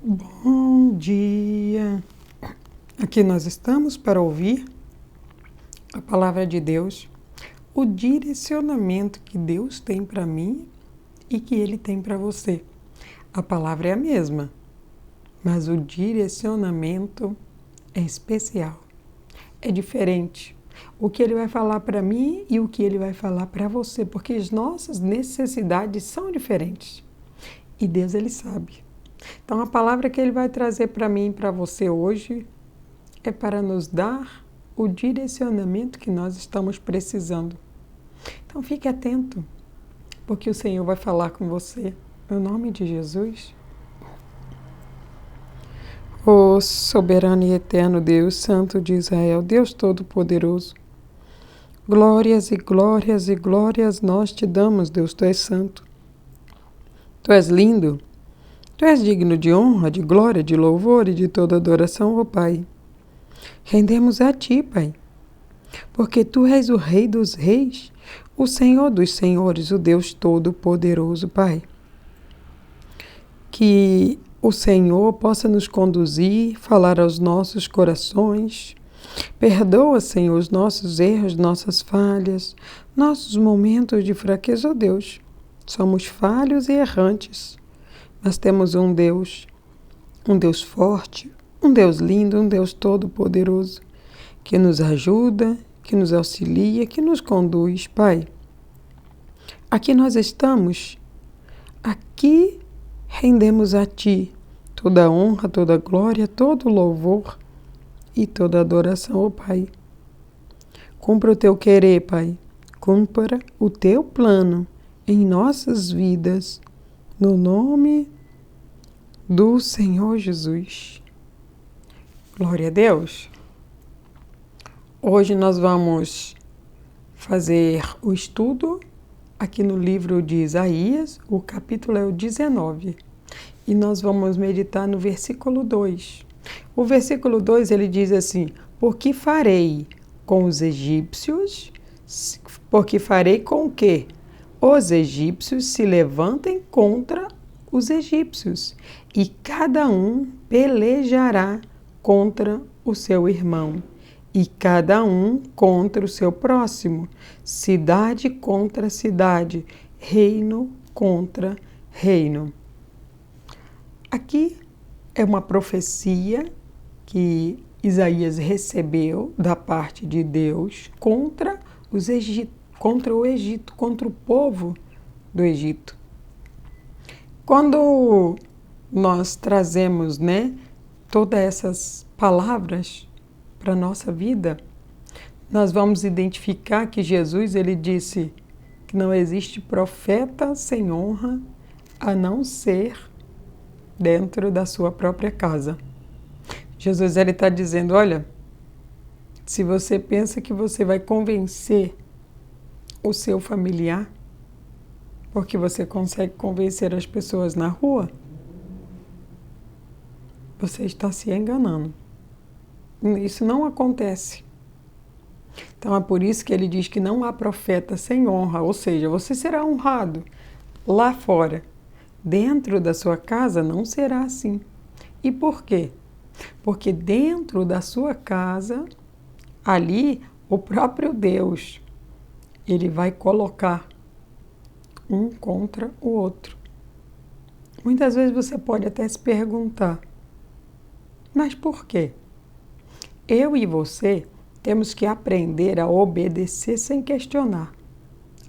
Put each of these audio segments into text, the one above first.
Bom dia! Aqui nós estamos para ouvir a palavra de Deus, o direcionamento que Deus tem para mim e que Ele tem para você. A palavra é a mesma, mas o direcionamento é especial, é diferente. O que Ele vai falar para mim e o que Ele vai falar para você, porque as nossas necessidades são diferentes e Deus Ele sabe. Então, a palavra que Ele vai trazer para mim e para você hoje é para nos dar o direcionamento que nós estamos precisando. Então, fique atento, porque o Senhor vai falar com você. Em nome de Jesus. Ó soberano e eterno Deus, Santo de Israel, Deus Todo-Poderoso, glórias e glórias e glórias nós te damos, Deus, Tu és santo. Tu és lindo. Tu és digno de honra, de glória, de louvor e de toda adoração, ó Pai. Rendemos a Ti, Pai, porque Tu és o Rei dos Reis, o Senhor dos Senhores, o Deus Todo-Poderoso, Pai. Que o Senhor possa nos conduzir, falar aos nossos corações. Perdoa, Senhor, os nossos erros, nossas falhas, nossos momentos de fraqueza, ó Deus. Somos falhos e errantes. Mas temos um Deus forte, um Deus lindo, um Deus todo-poderoso, que nos ajuda, que nos auxilia, que nos conduz, Pai. Aqui nós estamos, aqui rendemos a Ti toda a honra, toda a glória, todo o louvor e toda a adoração, ó Pai. Cumpra o Teu querer, Pai, cumpra o Teu plano em nossas vidas, no nome do Senhor Jesus. Glória a Deus. Hoje nós vamos fazer o estudo aqui no livro de Isaías, o capítulo é o 19, e nós vamos meditar no versículo 2. O versículo 2 ele diz assim: porque farei com os egípcios, porque farei com que os egípcios se levantem contra os egípcios, e cada um pelejará contra o seu irmão, e cada um contra o seu próximo, cidade contra cidade, reino contra reino. Aqui é uma profecia que Isaías recebeu da parte de Deus contra o Egito, contra o povo do Egito. Quando nós trazemos, todas essas palavras para a nossa vida, nós vamos identificar que Jesus ele disse que não existe profeta sem honra a não ser dentro da sua própria casa. Jesus ele está dizendo, olha, se você pensa que você vai convencer o seu familiar, porque você consegue convencer as pessoas na rua, você está se enganando. Isso não acontece. Então é por isso que ele diz que não há profeta sem honra, ou seja, você será honrado lá fora. Dentro da sua casa não será assim. E por quê? Porque dentro da sua casa, ali, o próprio Deus, ele vai colocar um contra o outro. Muitas vezes você pode até se perguntar, mas por quê? Eu e você temos que aprender a obedecer sem questionar.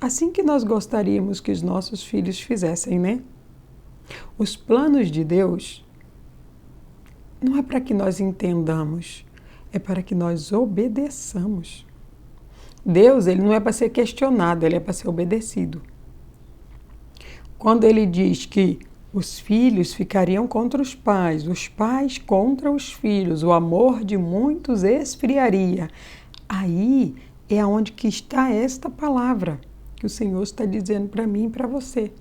Assim que nós gostaríamos que os nossos filhos fizessem, né? Os planos de Deus não é para que nós entendamos, é para que nós obedeçamos. Deus, ele não é para ser questionado, ele é para ser obedecido. Quando ele diz que os filhos ficariam contra os pais contra os filhos, o amor de muitos esfriaria. Aí é onde que está esta palavra que o Senhor está dizendo para mim e para você.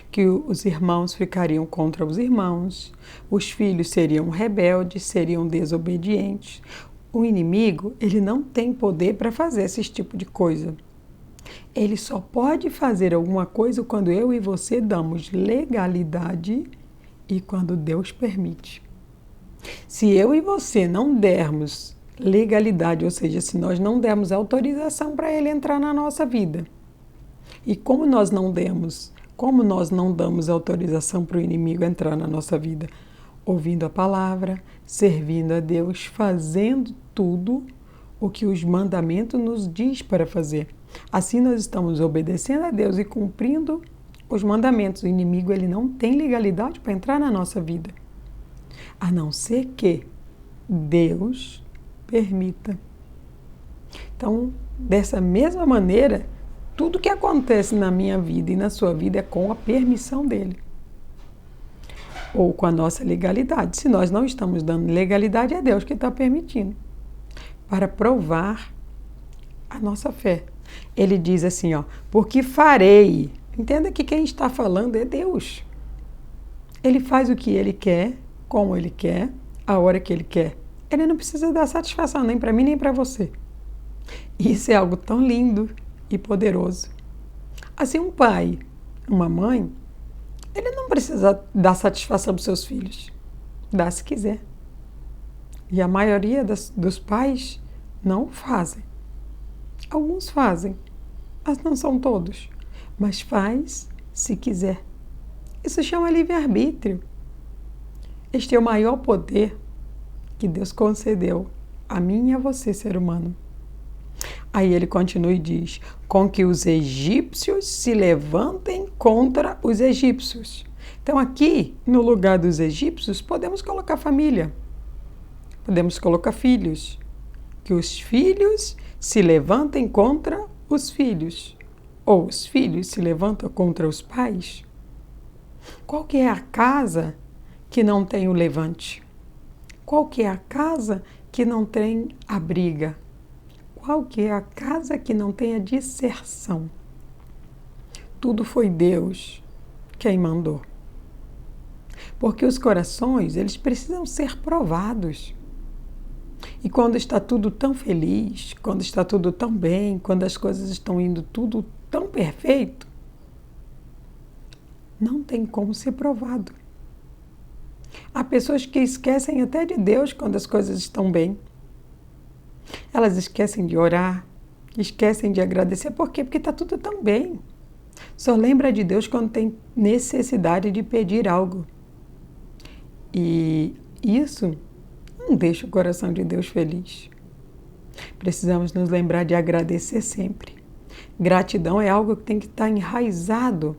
Que os irmãos ficariam contra os irmãos, os filhos seriam rebeldes, seriam desobedientes. O inimigo, ele não tem poder para fazer esse tipo de coisa. Ele só pode fazer alguma coisa quando eu e você damos legalidade e quando Deus permite. Se eu e você não dermos legalidade, ou seja, se nós não dermos autorização para ele entrar na nossa vida, e como nós não damos autorização para o inimigo entrar na nossa vida? Ouvindo a palavra, servindo a Deus, fazendo tudo o que os mandamentos nos diz para fazer. Assim nós estamos obedecendo a Deus e cumprindo os mandamentos. O inimigo ele não tem legalidade para entrar na nossa vida, a não ser que Deus permita. Então, dessa mesma maneira, tudo que acontece na minha vida e na sua vida é com a permissão dele. Ou com a nossa legalidade. Se nós não estamos dando legalidade, é Deus que está permitindo. Para provar a nossa fé. Ele diz assim, porque farei. Entenda que quem está falando é Deus. Ele faz o que ele quer, como ele quer, a hora que ele quer. Ele não precisa dar satisfação nem para mim, nem para você. Isso é algo tão lindo e poderoso. Assim, um pai, uma mãe, ele não precisa dar satisfação para os seus filhos. Dá se quiser. E a maioria dos pais não fazem. Alguns fazem, mas não são todos. Mas faz se quiser. Isso chama livre-arbítrio. Este é o maior poder que Deus concedeu a mim e a você, ser humano. Aí ele continua e diz, com que os egípcios se levantem contra os egípcios. Então aqui, no lugar dos egípcios, podemos colocar família. Podemos colocar filhos. Que os filhos se levantem contra os filhos. Ou os filhos se levantam contra os pais. Qual que é a casa que não tem o levante? Qual que é a casa que não tem a briga? Qual que é a casa que não tem a disserção? Tudo foi Deus quem mandou. Porque os corações, eles precisam ser provados. E quando está tudo tão feliz, quando está tudo tão bem, quando as coisas estão indo tudo tão perfeito, não tem como ser provado. Há pessoas que esquecem até de Deus quando as coisas estão bem. Elas esquecem de orar, esquecem de agradecer. Por quê? Porque está tudo tão bem. Só lembra de Deus quando tem necessidade de pedir algo. E isso não deixa o coração de Deus feliz. Precisamos nos lembrar de agradecer sempre. Gratidão é algo que tem que estar enraizado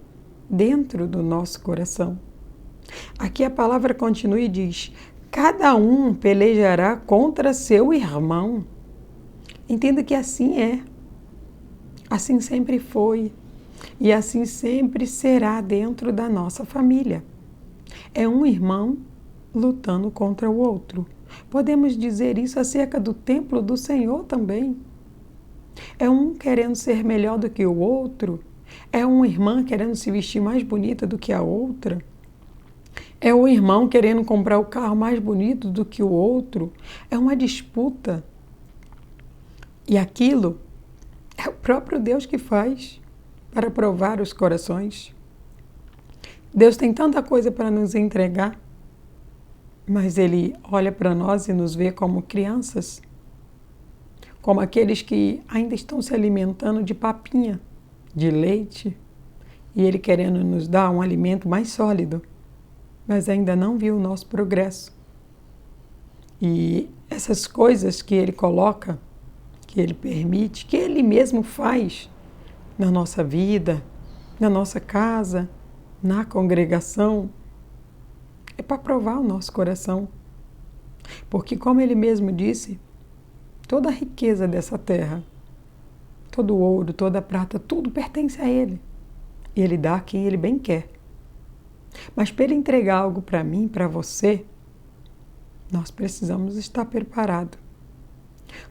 dentro do nosso coração. Aqui a palavra continua e diz, cada um pelejará contra seu irmão. Entenda que assim é. Assim sempre foi. E assim sempre será dentro da nossa família. É um irmão lutando contra o outro. Podemos dizer isso acerca do templo do Senhor também. É um querendo ser melhor do que o outro. É uma irmã querendo se vestir mais bonita do que a outra. É o irmão querendo comprar o carro mais bonito do que o outro. É uma disputa. E aquilo é o próprio Deus que faz para provar os corações. Deus tem tanta coisa para nos entregar, mas Ele olha para nós e nos vê como crianças, como aqueles que ainda estão se alimentando de papinha, de leite, e Ele querendo nos dar um alimento mais sólido, mas ainda não viu o nosso progresso. E essas coisas que Ele coloca, que Ele permite, que Ele mesmo faz na nossa vida, na nossa casa, na congregação, é para provar o nosso coração. Porque, como Ele mesmo disse, toda a riqueza dessa terra, todo o ouro, toda a prata, tudo pertence a Ele. E Ele dá a quem Ele bem quer. Mas para Ele entregar algo para mim, para você, nós precisamos estar preparados.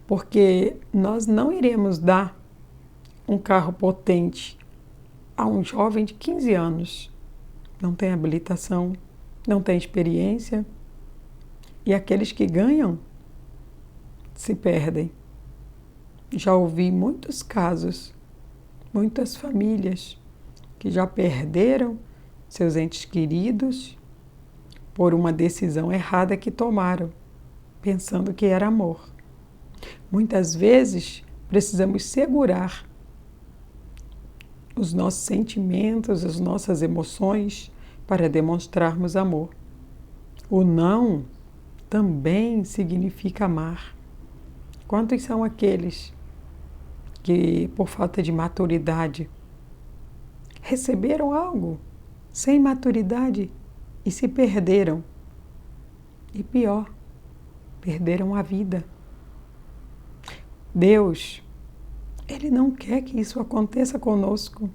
Porque nós não iremos dar um carro potente a um jovem de 15 anos. Não tem habilitação, não tem experiência. E aqueles que ganham se perdem. Já ouvi muitos casos, muitas famílias que já perderam seus entes queridos por uma decisão errada que tomaram, pensando que era amor. Muitas vezes precisamos segurar os nossos sentimentos, as nossas emoções para demonstrarmos amor. O não também significa amar. Quantos são aqueles que, por falta de maturidade, receberam algo sem maturidade e se perderam? E pior, perderam a vida. Deus, Ele não quer que isso aconteça conosco.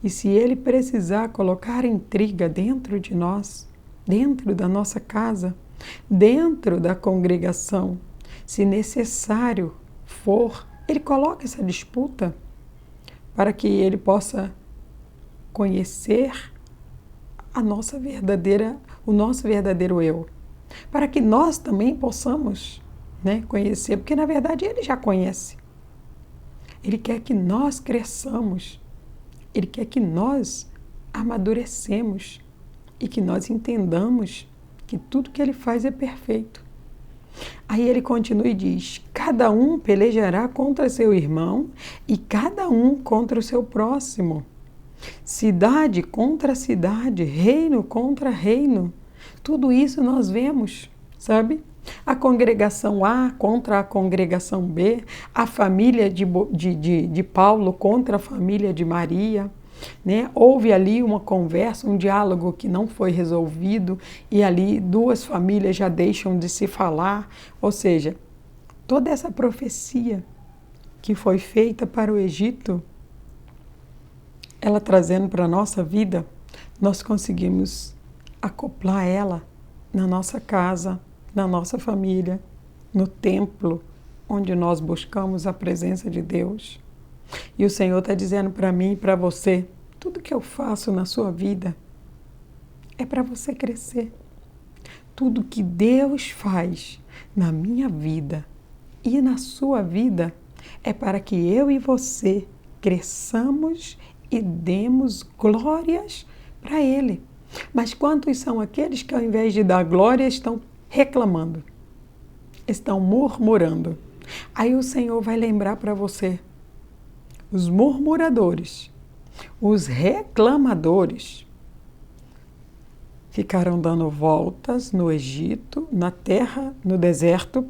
E se Ele precisar colocar intriga dentro de nós, dentro da nossa casa, dentro da congregação, se necessário for, Ele coloca essa disputa para que Ele possa conhecer o nosso verdadeiro eu, para que nós também possamos, conhecer, porque na verdade Ele já conhece. Ele quer que nós cresçamos, Ele quer que nós amadurecemos e que nós entendamos que tudo que Ele faz é perfeito. Aí Ele continua e diz: cada um pelejará contra seu irmão e cada um contra o seu próximo. Cidade contra cidade, reino contra reino. Tudo isso nós vemos, sabe? A congregação A contra a congregação B, a família de Paulo contra a família de Maria, Houve ali uma conversa, um diálogo que não foi resolvido e ali duas famílias já deixam de se falar. Ou seja, toda essa profecia que foi feita para o Egito, ela trazendo para a nossa vida, nós conseguimos acoplar ela na nossa casa, na nossa família, no templo, onde nós buscamos a presença de Deus. E o Senhor está dizendo para mim e para você, tudo que eu faço na sua vida é para você crescer. Tudo que Deus faz na minha vida e na sua vida é para que eu e você cresçamos e demos glórias para Ele. Mas quantos são aqueles que ao invés de dar glória estão reclamando, estão murmurando? Aí o Senhor vai lembrar para você, os murmuradores, os reclamadores, ficaram dando voltas no Egito, no deserto.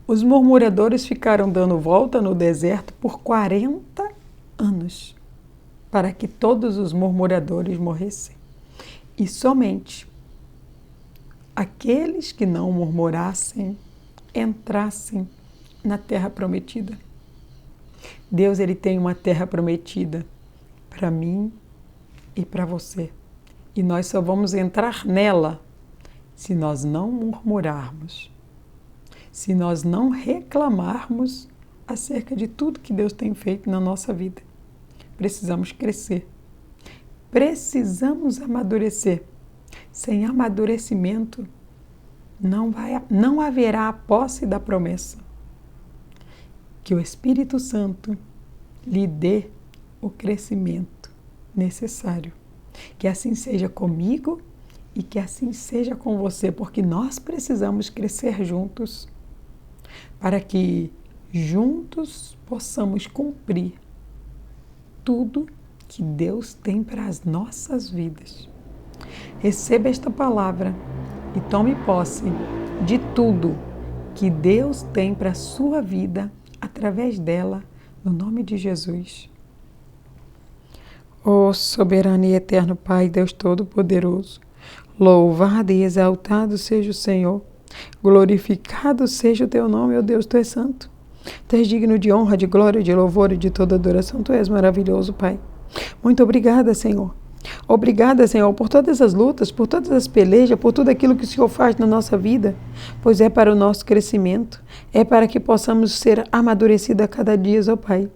Os murmuradores ficaram dando volta no deserto por 40 anos, para que todos os murmuradores morressem. E somente aqueles que não murmurassem entrassem na terra prometida. Deus, Ele tem uma terra prometida para mim e para você. E nós só vamos entrar nela se nós não murmurarmos, se nós não reclamarmos acerca de tudo que Deus tem feito na nossa vida. Precisamos crescer. Precisamos amadurecer. Sem amadurecimento, não haverá a posse da promessa. Que o Espírito Santo lhe dê o crescimento necessário. Que assim seja comigo e que assim seja com você, porque nós precisamos crescer juntos para que juntos possamos cumprir tudo que Deus tem para as nossas vidas. Receba esta palavra e tome posse de tudo que Deus tem para a sua vida através dela, no nome de Jesus. Ó soberano e eterno Pai, Deus Todo-Poderoso, louvado e exaltado seja o Senhor, glorificado seja o Teu nome, ó Deus, Tu és santo. Tu és digno de honra, de glória, de louvor e de toda adoração. Tu és maravilhoso, Pai. Muito obrigada, Senhor. Obrigada, Senhor, por todas as lutas, por todas as pelejas, por tudo aquilo que o Senhor faz na nossa vida, pois é para o nosso crescimento, é para que possamos ser amadurecidos a cada dia, ó Pai.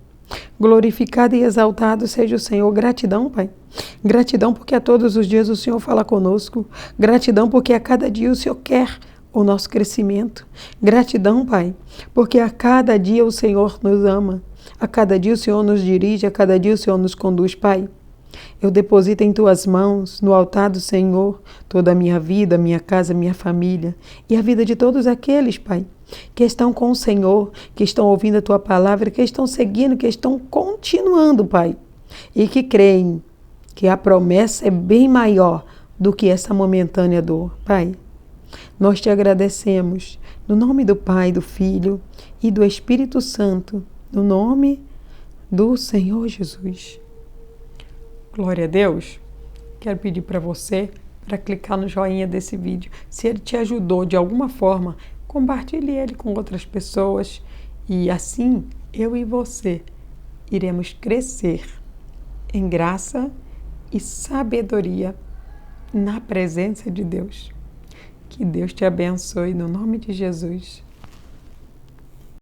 Glorificado e exaltado seja o Senhor. Gratidão, Pai. Gratidão porque a todos os dias o Senhor fala conosco. Gratidão porque a cada dia o Senhor quer o nosso crescimento. Gratidão, Pai, porque a cada dia o Senhor nos ama. A cada dia o Senhor nos dirige, a cada dia o Senhor nos conduz, Pai. Eu deposito em tuas mãos, no altar do Senhor, toda a minha vida, minha casa, minha família e a vida de todos aqueles, Pai, que estão com o Senhor, que estão ouvindo a tua palavra, que estão seguindo, que estão continuando, Pai, e que creem que a promessa é bem maior do que essa momentânea dor, Pai. Nós te agradecemos, no nome do Pai, do Filho e do Espírito Santo, no nome do Senhor Jesus. Glória a Deus. Quero pedir para você para clicar no joinha desse vídeo. Se ele te ajudou de alguma forma, compartilhe ele com outras pessoas e assim eu e você iremos crescer em graça e sabedoria na presença de Deus. Que Deus te abençoe no nome de Jesus.